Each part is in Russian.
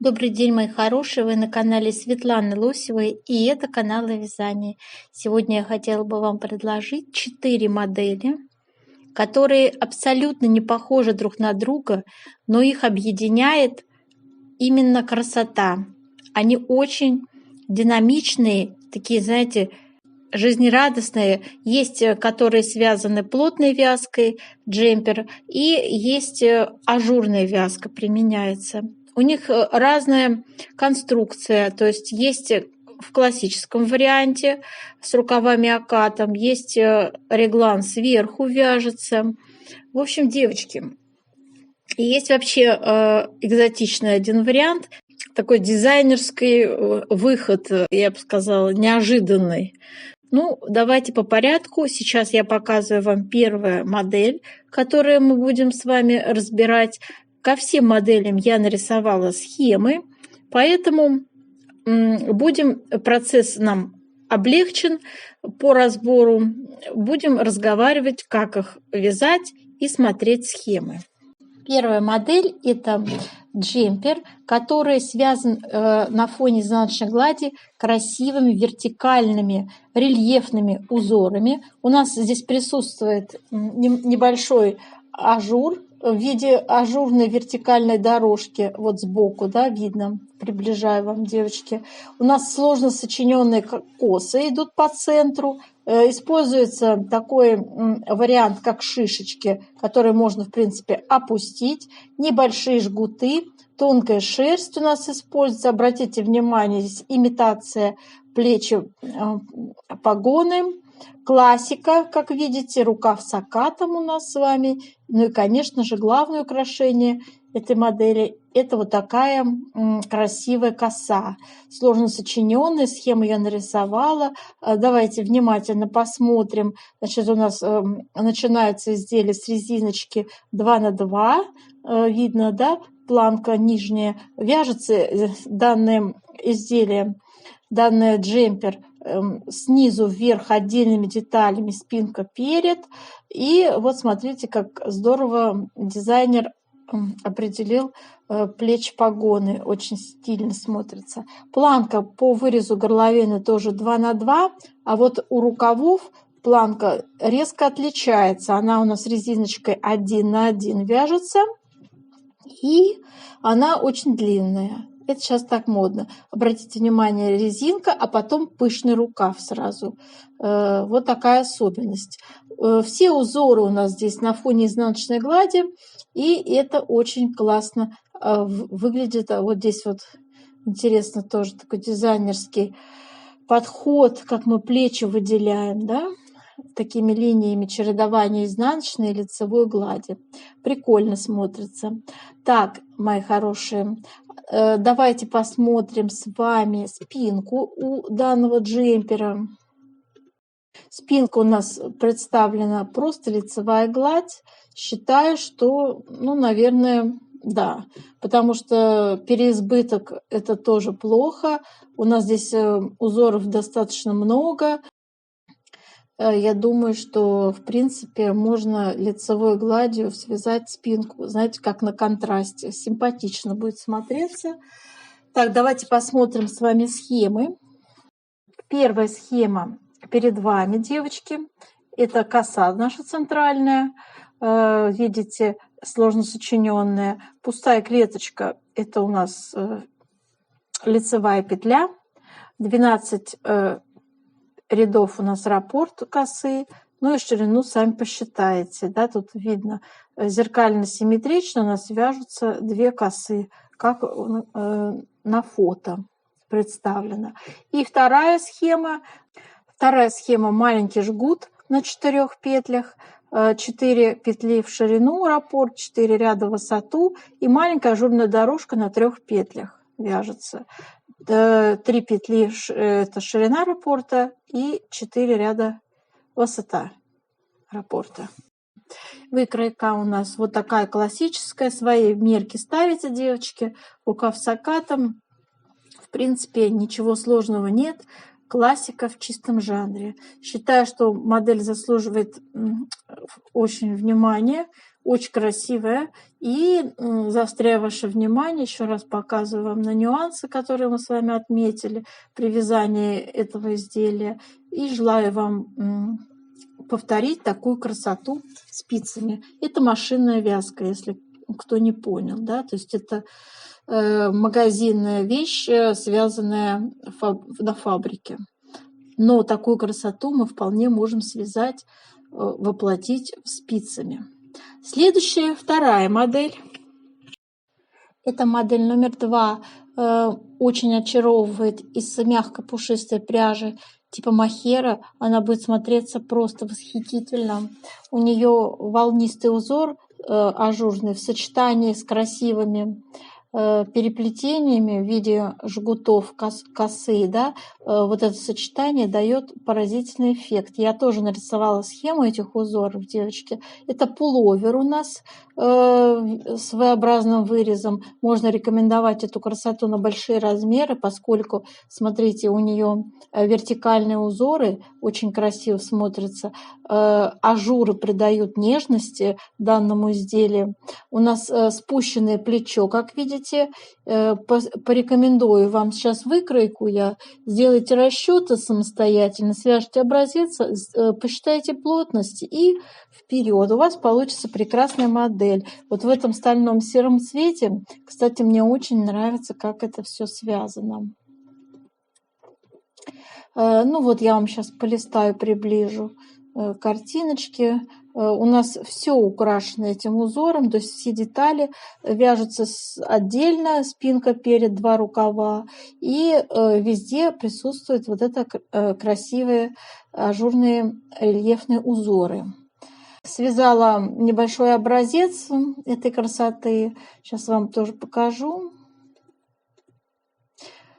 Добрый день, мои хорошие! Вы на канале Светланы Лосевой, и это канал о вязании. Сегодня я хотела бы вам предложить 4 модели, которые абсолютно не похожи друг на друга, но их объединяет именно красота. Они очень динамичные, такие, знаете, жизнерадостные. Есть, которые связаны плотной вязкой, джемпер, и есть ажурная вязка применяется. У них разная конструкция, то есть есть в классическом варианте с рукавами-окатом, есть реглан сверху вяжется. В общем, девочки, и есть вообще экзотичный один вариант, такой дизайнерский выход, я бы сказала, неожиданный. Ну, давайте по порядку. Сейчас я показываю вам первую модель, которую мы будем с вами разбирать. Ко всем моделям я нарисовала схемы, поэтому процесс нам облегчен по разбору. Будем разговаривать, как их вязать и смотреть схемы. Первая модель – это джемпер, который связан на фоне изнаночной глади красивыми вертикальными рельефными узорами. У нас здесь присутствует небольшой ажур в виде ажурной вертикальной дорожки. Вот сбоку, да, видно, приближаю вам, девочки. У нас сложно сочиненные косы идут по центру. Используется такой вариант, как шишечки, которые можно, в принципе, опустить. Небольшие жгуты, тонкая шерсть у нас используется. Обратите внимание, здесь имитация плечи погоны. Классика, как видите, рукав с окатом у нас с вами. Ну и, конечно же, главное украшение этой модели – это вот такая красивая коса. Сложно сочиненная, схему я нарисовала. Давайте внимательно посмотрим. Значит, у нас начинается изделие с резиночки 2 на 2. Видно, да, планка нижняя. Вяжется данное изделие, данный джемпер снизу вверх отдельными деталями, спинка перед. И вот смотрите, как здорово дизайнер определил плечи погоны, очень стильно смотрится. Планка по вырезу горловины тоже 2 на 2, а вот у рукавов планка резко отличается. Она у нас резиночкой 1 на 1 вяжется, и она очень длинная. Это сейчас так модно. Обратите внимание, резинка, а потом пышный рукав сразу. Вот такая особенность. Все узоры у нас здесь на фоне изнаночной глади, и это очень классно выглядит. Вот здесь вот интересно тоже такой дизайнерский подход, как мы плечи выделяем, да, такими линиями чередования изнаночной и лицевой глади. Прикольно смотрится. Так, мои хорошие, давайте посмотрим с вами спинку у данного джемпера. Спинка у нас представлена просто лицевая гладь. Считаю, что, ну, наверное, да, потому что переизбыток – это тоже плохо. У нас здесь узоров достаточно много. Я думаю, что, в принципе, можно лицевой гладью связать спинку. Знаете, как на контрасте. Симпатично будет смотреться. Так, давайте посмотрим с вами схемы. Первая схема перед вами, девочки. Это коса наша центральная. Видите, сложно сочиненная. Пустая клеточка – это у нас лицевая петля. 12 рядов у нас раппорт косы, ну и ширину сами посчитаете, да, тут видно зеркально-симметрично у нас вяжутся 2 косы, как на фото представлено. И вторая схема маленький жгут на 4 петлях, 4 петли в ширину раппорт, 4 ряда в высоту и маленькая ажурная дорожка на 3 петлях вяжется. 3 петли – это ширина раппорта и 4 ряда высота раппорта. Выкройка у нас вот такая классическая. Свои мерки ставите, девочки. Рукав с окатом. В принципе, ничего сложного нет. Классика в чистом жанре. Считаю, что модель заслуживает очень внимания. Очень красивая. И заостряю ваше внимание, еще раз показываю вам на нюансы, которые мы с вами отметили при вязании этого изделия. И желаю вам повторить такую красоту спицами. Это машинная вязка, если кто не понял, да, то есть это магазинная вещь, связанная на фабрике. Но такую красоту мы вполне можем связать, воплотить спицами. Следующая, вторая модель. Это модель номер 2. Очень очаровывает из мягкой пушистой пряжи типа мохера. Она будет смотреться просто восхитительно. У нее волнистый узор ажурный в сочетании с красивыми переплетениями в виде жгутов косы, да, вот это сочетание дает поразительный эффект. Я тоже нарисовала схему этих узоров, девочки. Это пуловер у нас с V-образным вырезом. Можно рекомендовать эту красоту на большие размеры, поскольку, смотрите, у нее вертикальные узоры очень красиво смотрятся, ажуры придают нежности данному изделию. У нас спущенное плечо, как видите. Порекомендую вам сейчас выкройку я. Сделайте расчеты самостоятельно, свяжите образец, посчитайте плотность и вперед. У вас получится прекрасная модель. Вот в этом стальном сером цвете, кстати, мне очень нравится, как это все связано. Ну вот я вам сейчас полистаю, приближу картиночки. У нас все украшено этим узором, то есть все детали вяжутся отдельно, спинка перед, 2 рукава, и везде присутствуют вот это красивые ажурные рельефные узоры. Связала небольшой образец этой красоты, сейчас вам тоже покажу.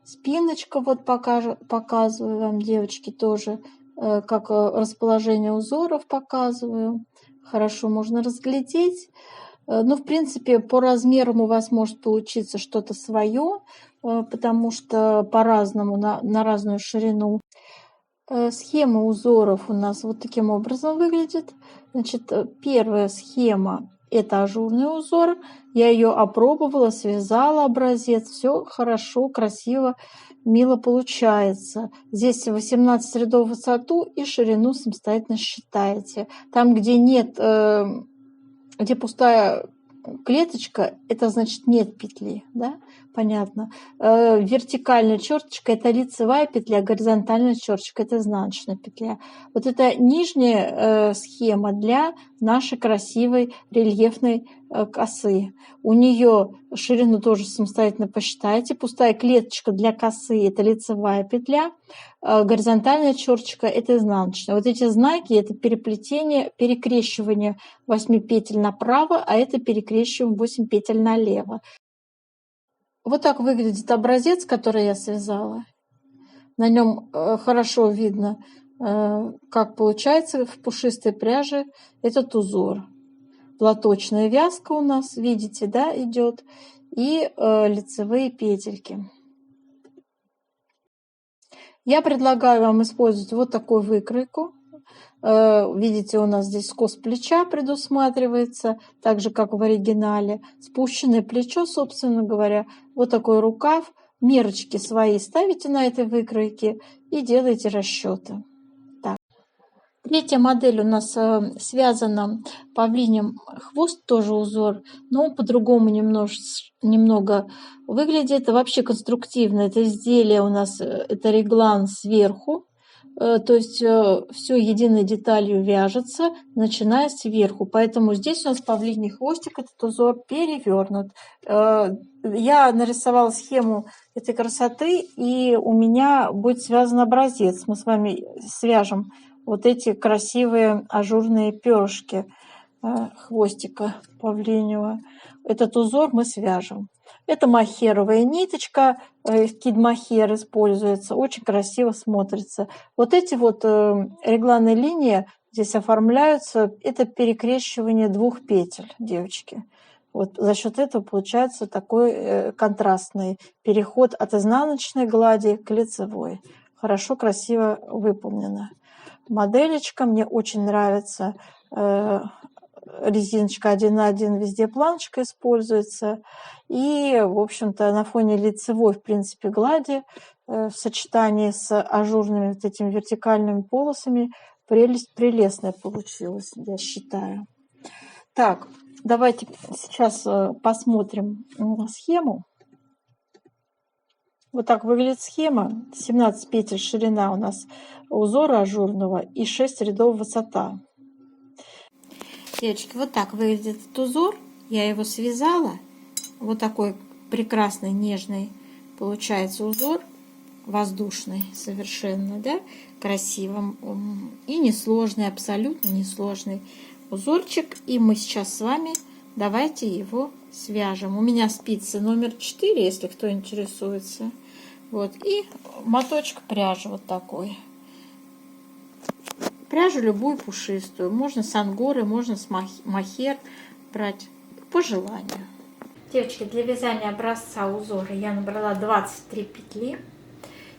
Спиночка вот показываю вам, девочки, тоже как расположение узоров показываю. Хорошо можно разглядеть. Ну, в принципе, по размерам у вас может получиться что-то свое, потому что по-разному, на разную ширину. Схема узоров у нас вот таким образом выглядит. Значит, первая схема – это ажурный узор. Я ее опробовала, связала образец. Все хорошо, красиво, мило получается. Здесь 18 рядов в высоту и ширину самостоятельно считаете. Там, где нет, где пустая клеточка, это значит нет петли, да? Понятно. Вертикальная черточка – это лицевая петля, горизонтальная черточка – это изнаночная петля. Вот это нижняя схема для нашей красивой рельефной косы. У нее ширину тоже самостоятельно посчитайте. Пустая клеточка для косы – это лицевая петля. Горизонтальная черточка – это изнаночная. Вот эти знаки – это переплетение, перекрещивание 8 петель направо, а это перекрещиваем 8 петель налево. Вот так выглядит образец, который я связала. На нем хорошо видно, как получается в пушистой пряже этот узор. Платочная вязка у нас, видите, да, идет, и лицевые петельки. Я предлагаю вам использовать вот такую выкройку. Видите, у нас здесь скос плеча предусматривается, так же, как в оригинале. Спущенное плечо, собственно говоря, вот такой рукав. Мерочки свои ставите на этой выкройке и делаете расчеты. Так. Третья модель у нас связана павлиним хвост, тоже узор, но по-другому немного выглядит. Вообще конструктивно. Это изделие у нас, это реглан сверху. То есть все единой деталью вяжется, начиная сверху. Поэтому здесь у нас павлиний хвостик, этот узор перевернут. Я нарисовала схему этой красоты, и у меня будет связан образец. Мы с вами свяжем вот эти красивые ажурные перышки хвостика павлиньего. Этот узор мы свяжем. Это мохеровая ниточка, кид-мохер используется, очень красиво смотрится. Вот эти вот регланные линии здесь оформляются, это перекрещивание 2 петель, девочки. Вот за счет этого получается такой контрастный переход от изнаночной глади к лицевой. Хорошо, красиво выполнено. Моделечка, мне очень нравится резиночка 1 на 1, везде планочка используется. И, в общем-то, на фоне лицевой, в принципе, глади в сочетании с ажурными вот этими вертикальными полосами прелесть прелестная получилась, я считаю. Так, давайте сейчас посмотрим схему. Вот так выглядит схема. 17 петель ширина у нас узора ажурного и 6 рядов высота. Девочки, вот так выглядит этот узор. Я его связала. Вот такой прекрасный, нежный получается узор. Воздушный совершенно, да? Красивым. И несложный, абсолютно несложный узорчик. И мы сейчас с вами давайте его свяжем. У меня спицы номер 4, если кто интересуется. Вот. И моточек пряжи вот такой. Пряжу любую пушистую. Можно с ангоры, можно с мохер брать по желанию. Девочки, для вязания образца узора я набрала 23 петли.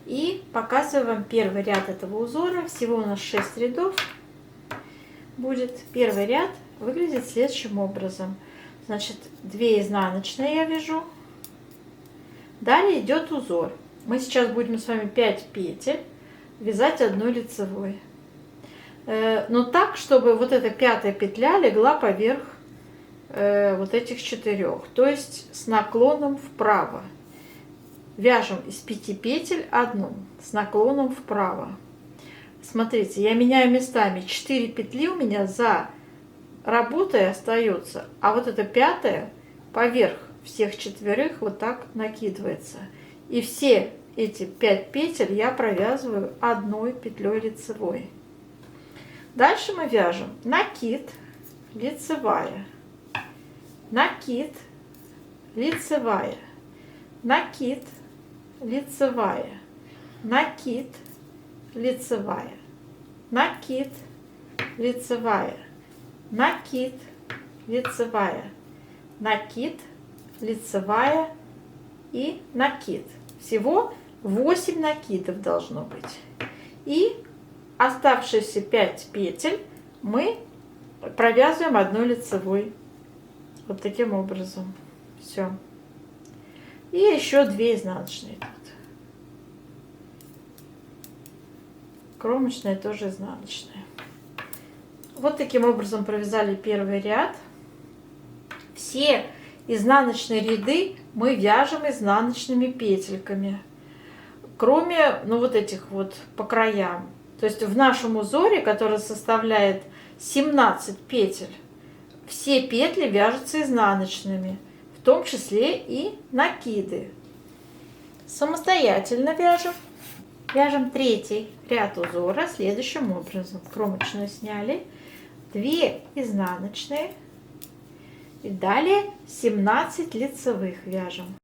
И показываю вам первый ряд этого узора. Всего у нас 6 рядов будет. Первый ряд выглядит следующим образом. Значит, 2 изнаночные я вяжу. Далее идет узор. Мы сейчас будем с вами 5 петель вязать одной лицевой. Но так, чтобы вот эта 5-я петля легла поверх вот этих 4. То есть с наклоном вправо. Вяжем из 5 петель одну с наклоном вправо. Смотрите, я меняю местами. 4 петли у меня за работой остается, а вот эта 5-я поверх всех 4 вот так накидывается. И все эти 5 петель я провязываю одной петлей лицевой. Дальше мы вяжем накид, лицевая, накид, лицевая, накид, лицевая, накид, лицевая, накид, лицевая, накид, лицевая, накид, лицевая и накид. Всего 8 накидов должно быть. И оставшиеся 5 петель мы провязываем одной лицевой. Вот таким образом. Все. И еще 2 изнаночные тут. Кромочная тоже изнаночная. Вот таким образом провязали первый ряд. Все изнаночные ряды мы вяжем изнаночными петельками. Кроме, ну, вот этих вот по краям. То есть в нашем узоре, который составляет 17 петель, все петли вяжутся изнаночными, в том числе и накиды. Самостоятельно вяжем. Вяжем 3-й ряд узора следующим образом. Кромочную сняли, 2 изнаночные и далее 17 лицевых вяжем.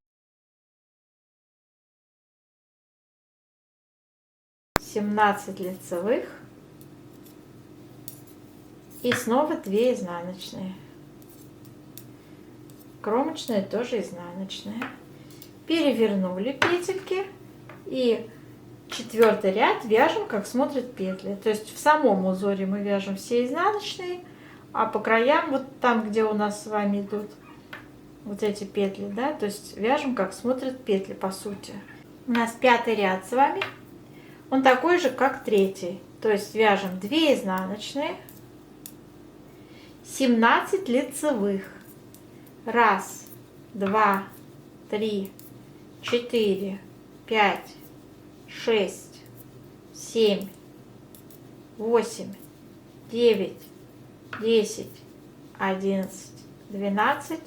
17 лицевых и снова 2 изнаночные. Кромочная тоже изнаночная. Перевернули петельки и 4-й ряд вяжем, как смотрят петли. То есть в самом узоре мы вяжем все изнаночные, а по краям, вот там, где у нас с вами идут вот эти петли, да, то есть вяжем, как смотрят петли, по сути. У нас 5-й ряд с вами. Он такой же, как 3-й. То есть вяжем 2 изнаночные, 17 лицевых. 1, 2, 3, 4, 5, 6, 7, 8, 9, 10, 11, 12,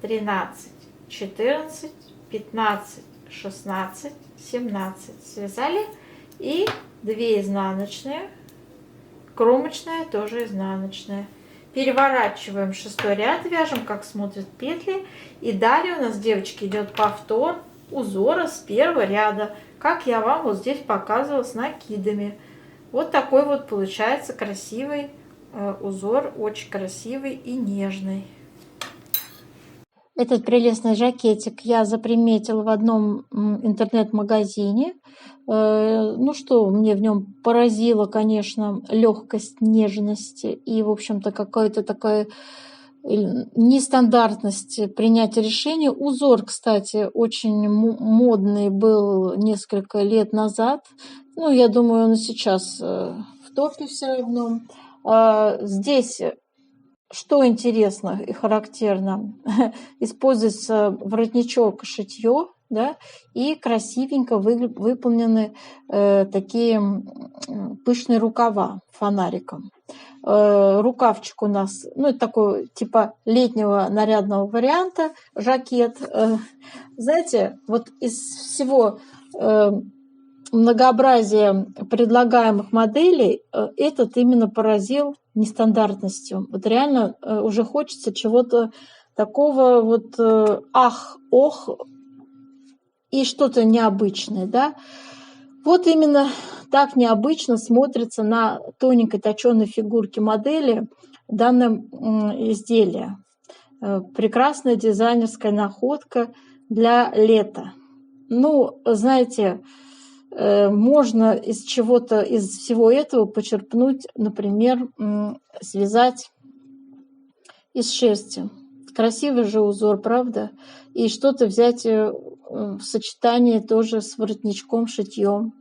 13, 14, 15, 16, 17. Связали. И 2 изнаночные. Кромочная тоже изнаночная. Переворачиваем 6-й ряд, вяжем, как смотрят петли. И далее у нас, девочки, идет повтор узора с 1-го ряда, как я вам вот здесь показывала с накидами. Вот такой вот получается красивый узор, очень красивый и нежный. Этот прелестный жакетик я заприметила в одном интернет-магазине. Ну что, мне в нем поразило, конечно, легкость, нежность и, в общем-то, какая-то такая нестандартность принятия решения. Узор, кстати, очень модный был несколько лет назад. Ну, я думаю, он и сейчас в топе все равно. Здесь, что интересно и характерно, используется воротничок шитье, да, и красивенько выполнены такие пышные рукава фонариком. Рукавчик у нас, ну, это такой типа летнего нарядного варианта, жакет. Знаете, вот из всего многообразия предлагаемых моделей этот именно поразил нестандартностью. Вот реально уже хочется чего-то такого вот ах, ох, и что-то необычное, да. Вот именно так необычно смотрится на тоненькой точеной фигурке модели данное изделие. Прекрасная дизайнерская находка для лета. Ну, знаете, можно из чего-то, из всего этого почерпнуть, например, связать из шерсти. Красивый же узор, правда? И что-то взять в сочетании тоже с воротничком, шитьем.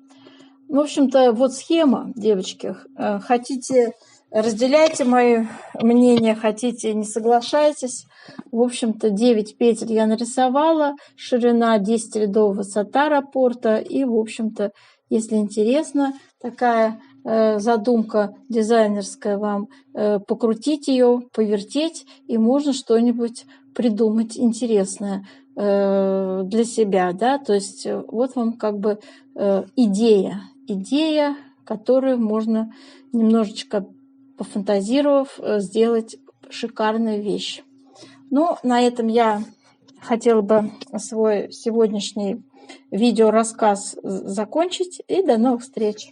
В общем-то, вот схема, девочки. Хотите, разделяйте мои мнения, хотите, не соглашайтесь. В общем-то, 9 петель я нарисовала, ширина 10 рядов, высота раппорта. И, в общем-то, если интересно, такая задумка дизайнерская вам, покрутить ее, повертеть, и можно что-нибудь придумать интересное для себя, да, то есть вот вам как бы идея, которую можно немножечко пофантазировав сделать шикарную вещь. Ну, на этом я хотела бы свой сегодняшний видеорассказ закончить, и до новых встреч!